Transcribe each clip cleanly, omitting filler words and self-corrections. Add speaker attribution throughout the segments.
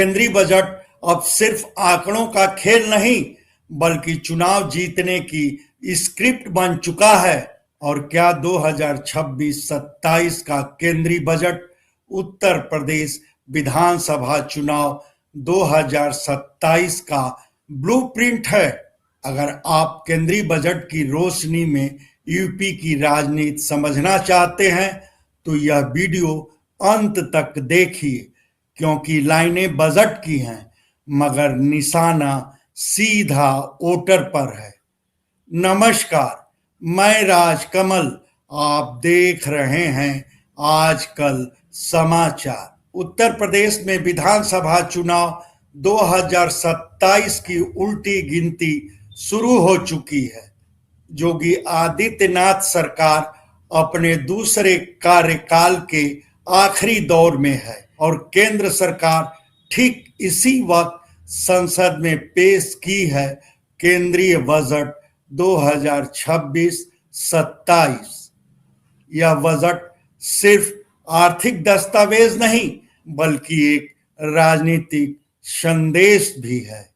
Speaker 1: केंद्रीय बजट अब सिर्फ आंकड़ों का खेल नहीं बल्कि चुनाव जीतने की स्क्रिप्ट बन चुका है। और क्या 2026-27 का केंद्रीय बजट उत्तर प्रदेश विधानसभा चुनाव 2027 का ब्लूप्रिंट है? अगर आप केंद्रीय बजट की रोशनी में यूपी की राजनीति समझना चाहते हैं तो यह वीडियो अंत तक देखिए, क्योंकि लाइनें बजट की हैं मगर निशाना सीधा वोटर पर है। नमस्कार, मैं राजकमल, आप देख रहे हैं आजकल समाचार। उत्तर प्रदेश में विधानसभा चुनाव 2027 की उल्टी गिनती शुरू हो चुकी है। योगी आदित्यनाथ सरकार अपने दूसरे कार्यकाल के आखिरी दौर में है और केंद्र सरकार ठीक इसी वक्त संसद में पेश की है केंद्रीय बजट 2026-27। यह बजट सिर्फ आर्थिक दस्तावेज नहीं बल्कि एक राजनीतिक संदेश भी है।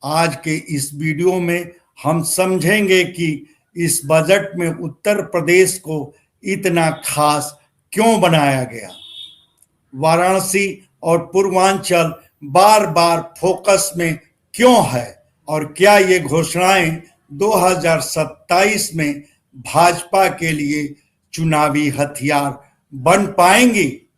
Speaker 1: आज के इस वीडियो में हम समझेंगे कि इस बजट में उत्तर प्रदेश को इतना खास क्यों बनाया गया। वाराणसी और पूर्वांचल बार बार फोकस में क्यों है और क्या ये घोषणाएं 2027 में भाजपा के लिए चुनावी हथियार बन पाएंगी।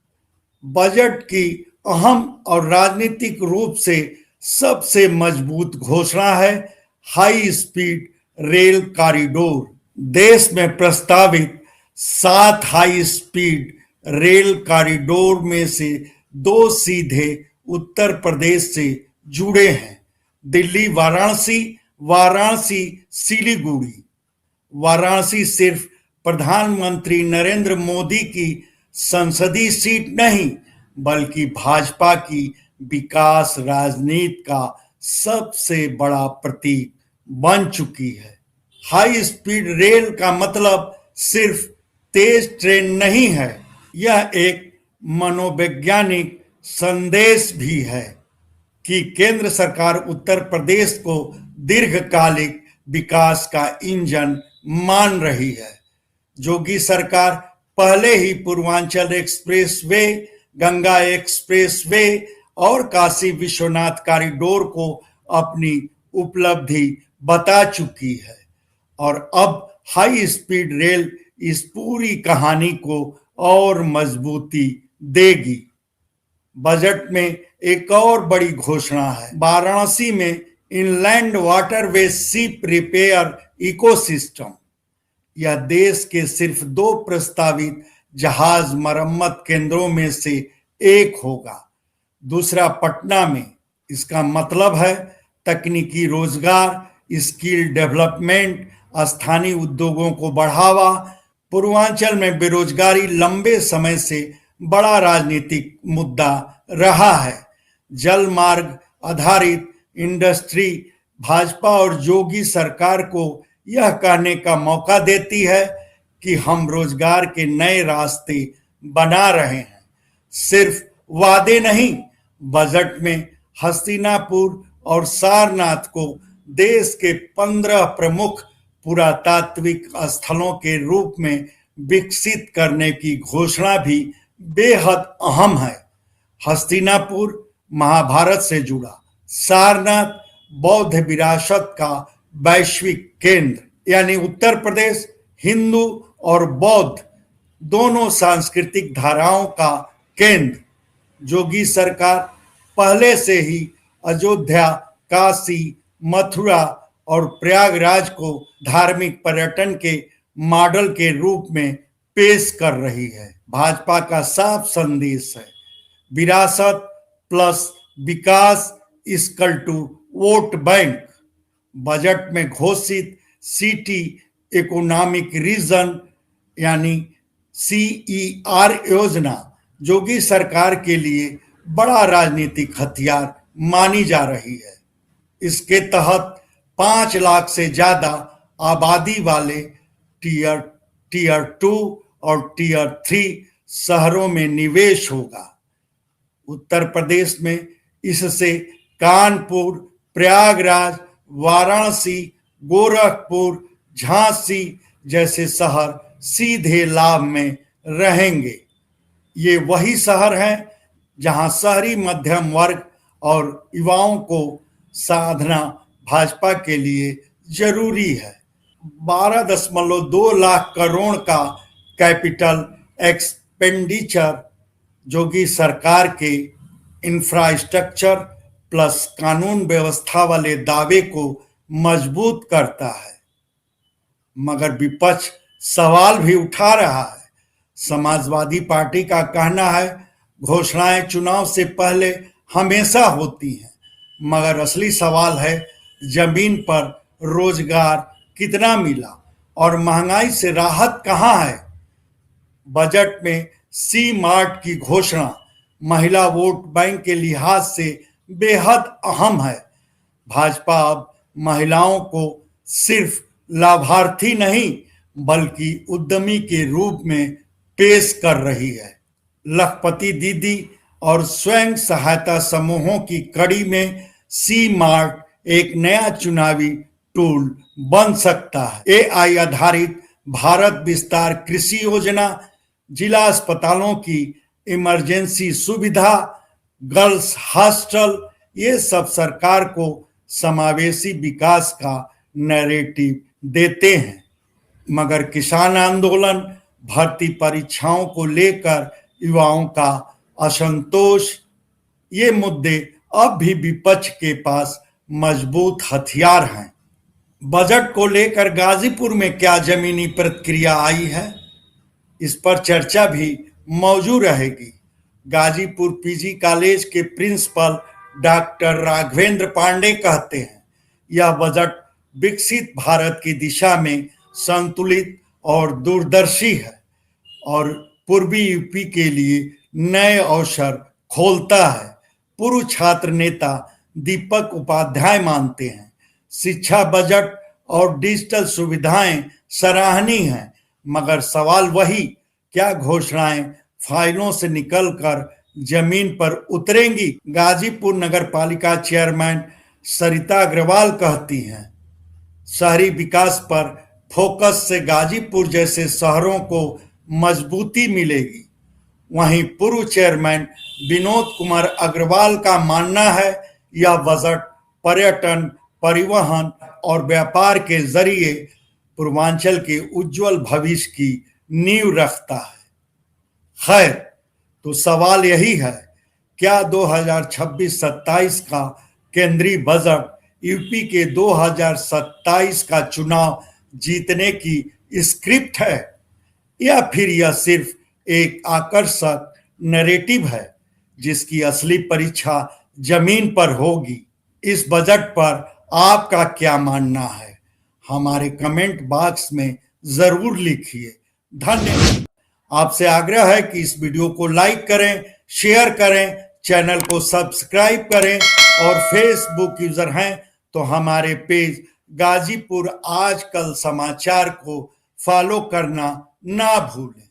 Speaker 1: बजट की अहम और राजनीतिक रूप से सबसे मजबूत घोषणा है हाई स्पीड रेल कॉरिडोर। देश में प्रस्तावित 7 हाई स्पीड रेल कॉरिडोर में से 2 सीधे उत्तर प्रदेश से जुड़े हैं, दिल्ली वाराणसी, वाराणसी सिलीगुड़ी। वाराणसी सिर्फ प्रधानमंत्री नरेंद्र मोदी की संसदीय सीट नहीं बल्कि भाजपा की विकास राजनीति का सबसे बड़ा प्रतीक बन चुकी है। हाई स्पीड रेल का मतलब सिर्फ तेज ट्रेन नहीं है, यह एक मनोवैज्ञानिक संदेश भी है कि केंद्र सरकार उत्तर प्रदेश को दीर्घकालिक विकास का इंजन मान रही है। योगी सरकार पहले ही पूर्वांचल एक्सप्रेसवे, गंगा एक्सप्रेसवे और काशी विश्वनाथ कॉरिडोर को अपनी उपलब्धि बता चुकी है और अब हाई स्पीड रेल इस पूरी कहानी को और मजबूती देगी। बजट में एक और बड़ी घोषणा है, वाराणसी में inland waterway ship repair ecosystem. यह देश के सिर्फ 2 प्रस्तावित जहाज मरम्मत केंद्रों में से एक होगा, दूसरा पटना में। इसका मतलब है तकनीकी रोजगार, स्किल डेवलपमेंट, स्थानीय उद्योगों को बढ़ावा। पूर्वांचल में बेरोजगारी लंबे समय से बड़ा राजनीतिक मुद्दा रहा है। जल मार्ग आधारित इंडस्ट्री भाजपा और योगी सरकार को यह कहने का मौका देती है कि हम रोजगार के नए रास्ते बना रहे हैं, सिर्फ वादे नहीं। बजट में हस्तिनापुर और सारनाथ को देश के 15 प्रमुख पुरातात्विक स्थलों के रूप में विकसित करने की घोषणा भी बेहद अहम है। हस्तिनापुर महाभारत से जुड़ा, सारनाथ बौद्ध विरासत का वैश्विक केंद्र, यानी उत्तर प्रदेश हिंदू और बौद्ध दोनों सांस्कृतिक धाराओं का केंद्र। योगी सरकार पहले से ही अयोध्या, काशी, मथुरा और प्रयागराज को धार्मिक पर्यटन के मॉडल के रूप में पेश कर रही है। भाजपा का साफ संदेश है, विरासत प्लस विकास equal to vote bank. Budget में घोषित सिटी इकोनॉमिक रीजन यानी CER योजना योगी सरकार के लिए बड़ा राजनीतिक हथियार मानी जा रही है। इसके तहत 5 लाख से ज्यादा आबादी वाले टीयर 2 और टीयर 3 शहरों में निवेश होगा। उत्तर प्रदेश में इससे कानपुर, प्रयागराज, वाराणसी, गोरखपुर, झांसी जैसे शहर सीधे लाभ में रहेंगे। ये वही शहर हैं जहां शहरी मध्यम वर्ग और युवाओं को साधना भाजपा के लिए जरूरी है। 12.2 लाख करोड़ का कैपिटल एक्सपेंडिचर योगी सरकार के इंफ्रास्ट्रक्चर प्लस कानून व्यवस्था वाले दावे को मजबूत करता है। मगर विपक्ष सवाल भी उठा रहा है। समाजवादी पार्टी का कहना है घोषणाएं चुनाव से पहले हमेशा होती हैं, मगर असली सवाल है जमीन पर रोजगार कितना मिला और महंगाई से राहत कहां है। बजट में सी मार्ट की घोषणा महिला वोट बैंक के लिहाज से बेहद अहम है। भाजपा अब महिलाओं को सिर्फ लाभार्थी नहीं बल्कि उद्यमी के रूप में पेश कर रही है। लखपति दीदी और स्वयं सहायता समूहों की कड़ी में सी मार्ट एक नया चुनावी टूल बन सकता है। एआई आधारित भारत विस्तार कृषि योजना, जिला अस्पतालों की इमरजेंसी सुविधा, गर्ल्स हॉस्टल, ये सब सरकार को समावेशी विकास का नैरेटिव देते हैं। मगर किसान आंदोलन, भर्ती परीक्षाओं को लेकर युवाओं का असंतोष, ये मुद्दे अब भी विपक्ष के पास मजबूत हथियार हैं। बजट को लेकर गाजीपुर में क्या जमीनी प्रतिक्रिया आई है, इस पर चर्चा भी मौजूद रहेगी। गाजीपुर पीजी कॉलेज के प्रिंसिपल डॉक्टर राघवेंद्र पांडे कहते हैं यह बजट विकसित भारत की दिशा में संतुलित और दूरदर्शी है और पूर्वी यूपी के लिए नए अवसर खोलता है। पूर्व छात्र नेता दीपक उपाध्याय मानते हैं शिक्षा बजट और डिजिटल सुविधाएं सराहनीय हैं, मगर सवाल वही, क्या घोषणाएं फाइलों से निकलकर जमीन पर उतरेंगी। गाजीपुर नगर पालिका चेयरमैन सरिता अग्रवाल कहती हैं शहरी विकास पर फोकस से गाजीपुर जैसे शहरों को मजबूती मिलेगी। वहीं पूर्व चेयरमैन विनोद कुमार अग्रवाल का मानना है यह बजट पर्यटन, परिवहन और व्यापार के जरिए पूर्वांचल के उज्जवल भविष्य की नींव रखता है। खैर, तो सवाल यही है, क्या 2026-27 का केंद्रीय बजट यूपी के 2027 का चुनाव जीतने की स्क्रिप्ट है या फिर यह सिर्फ एक आकर्षक नैरेटिव है जिसकी असली परीक्षा जमीन पर होगी। इस बजट पर आपका क्या मानना है, हमारे कमेंट बॉक्स में जरूर लिखिए। धन्यवाद। आपसे आग्रह है कि इस वीडियो को लाइक करें, शेयर करें, चैनल को सब्सक्राइब करें और फेसबुक यूजर हैं तो हमारे पेज गाजीपुर आजकल समाचार को फॉलो करना ना भूलें।